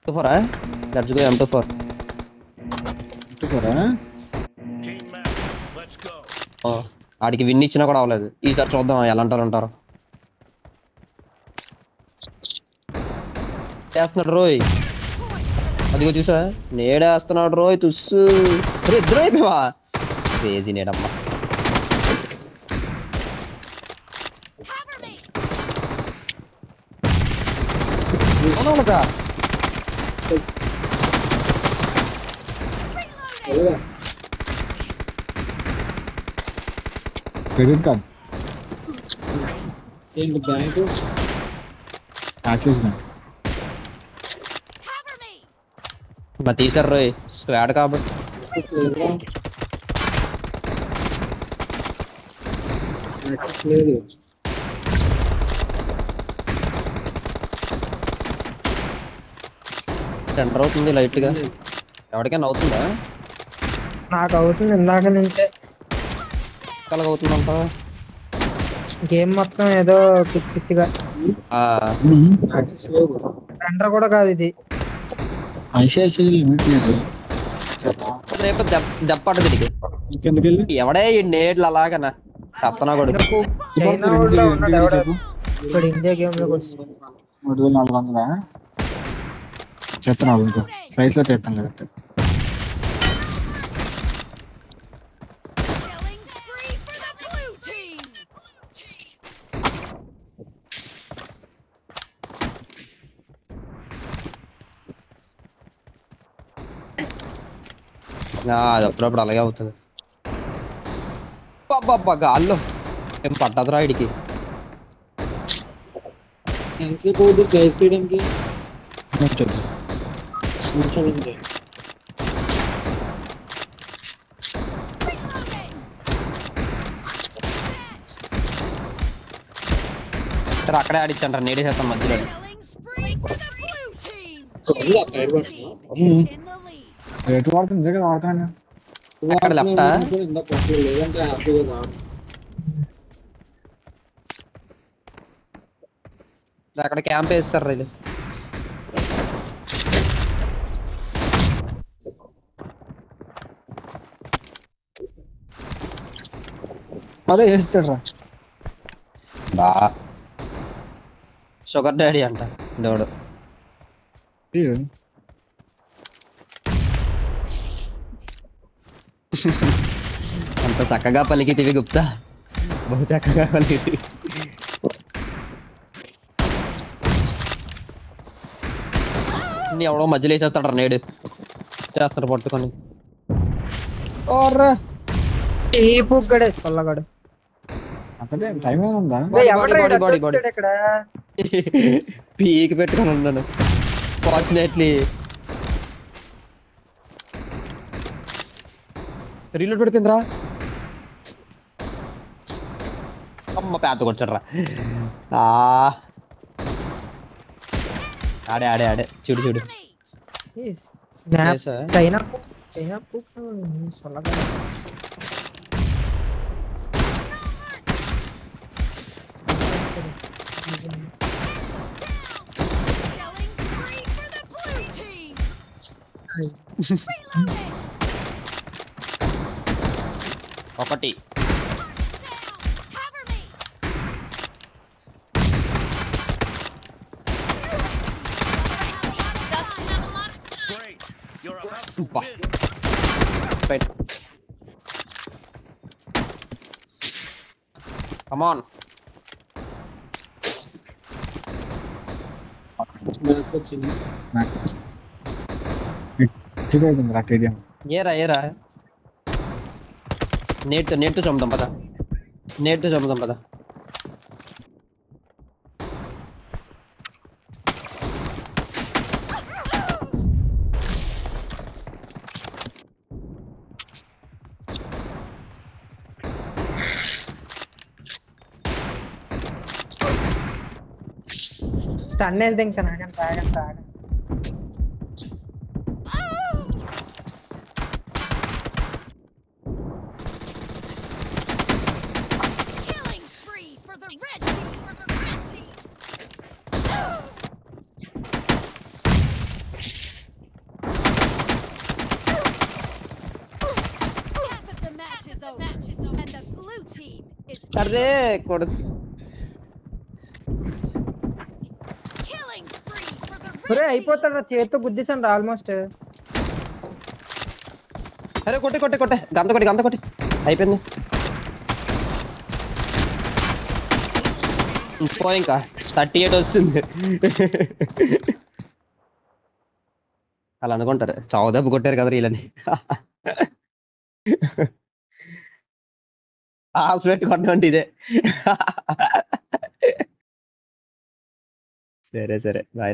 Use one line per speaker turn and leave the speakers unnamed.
M24 let's go M24 ఆడికి win ఇచ్చినా కూడా అవ్వలేదు. ఈసారి చూద్దాం ఎలా ఉంటారు. చేస్తున్నాడు రోయ్, అదిగో చూసా నేడేస్తున్నాడు రోయ్ తుస్సు. ఇద్దరు అయిపోయావా? క్రేజీ నేడమ్మా.
క్రెడిట్ కార్డ్ ఏంటి బ్యాంకు యాక్సిస్ బ్యాంక్
మరి తీసారు రోయ్ స్క్వాడ్ కాబట్టి.
యాక్సిస్ లేదు.
సెంటర్ అవుతుంది లైట్ గా. ఎవరికైనా అవుతుందా?
నాకు అవుతుంది ఇందాక నుంచే.
అవుతుందంట
గేమ్ మొత్తం ఏదో పిచ్చిగా.
యాక్సిస్ లేదు.
సెంటర్ కూడా కాదు ఇది.
ఐసిఐసిఐ లిమిట్ లేదు.
రేపు దెబ్బడు తిరిగి ఎవడే ఈ నేడ్లు అలాగనా సత్తనా కొడుకు.
చైనా వాడు ఉన్నాడు ఎవడో. ఇప్పుడు ఇండియా గేమ్ లోకి వస్తుంది.
3400 చెప్తున్నావు ఇంకో ప్రైస్ లో చెప్తాను లేదంటే
అది అప్పుడప్పుడు అలాగే అవుతుంది. బాబా గాల్లో ఏం పట్టదురా ఇడికి.
ఎంతసేపు అవుతుంది స్లైస్ చేయడానికి?
అక్కడే ఆడిచ్చంటారు నేడేసేస్తాం మధ్యలో.
రేటు వాడుతుంది కదా వాడతాను.
అక్కడ లెఫ్ట్ అక్కడ క్యాంప్ వేస్తారు ఇది.
అదే వేస్తాడు రా
బా షుగర్ డాడీ అంట దేవుడు. అంత చక్కగా పలికితివి గుప్తా, బహు చక్కగా పలికితివి. ఎవడో మధ్యలో వేసేస్తాడు నేడు చేస్తాడు పట్టుకొని.
పుగ్గడే సొల్లగాడు. ఇక్కడ
పీకి పెట్టుకొని ఉన్నాను ఫార్చునేట్లీ. రీలోడ్ పడిపోయిందిరా. అమ్మ పేత కొచ్చాడ్రా. ఆడే చూడు
చైనా సొల్లగాడు.
ఒకటి Come on. ఏరా నేట్ చంపుదాం పద.
స్టన్ వేస్తే ఇంకా తాగండి.
అరే కొడు
ఒరే అయిపోతాడు చేతితో గుద్దేశాను రా ఆల్మోస్ట్.
అరే కొట్టి కొట్టి కొట్టే గంత కొట్టి అయిపోయింది. పో ఇంకా 38 వస్తుంది. అలా అనుకుంటారు చావు దెబ్బ కొట్టారు కదా వీళ్ళని. ఆశ పెట్టుకుంటామంటే ఇదే. సరే బాయ్.